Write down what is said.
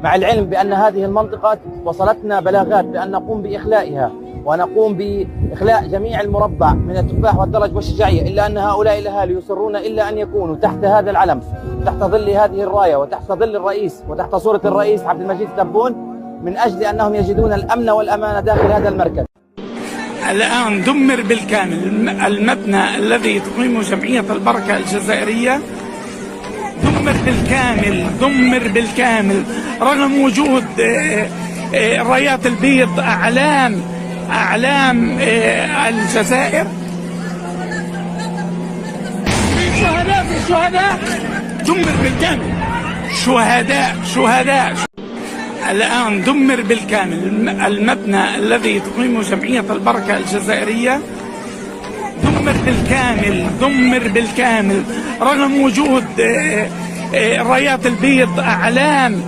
مع العلم بأن هذه المنطقة وصلتنا بلاغات بأن نقوم بإخلائها ونقوم بإخلاء جميع المربع من التفاح والدرج والشجاعية، إلا أن هؤلاء الأهالي يصرون إلا أن يكونوا تحت هذا العلم، تحت ظل هذه الراية وتحت ظل الرئيس وتحت صورة الرئيس عبد المجيد تبون، من أجل أنهم يجدون الأمن والأمان داخل هذا المركز. الآن دمر بالكامل المبنى الذي تقيمه جمعية البركة الجزائرية، دمر بالكامل رغم وجود رايات البيض أعلام الجزائر. شهداء دمر بالكامل، شهداء. الآن دمر بالكامل المبنى الذي تقيمه جمعية البركة الجزائرية، دمر بالكامل رغم وجود رايات البيض أعلام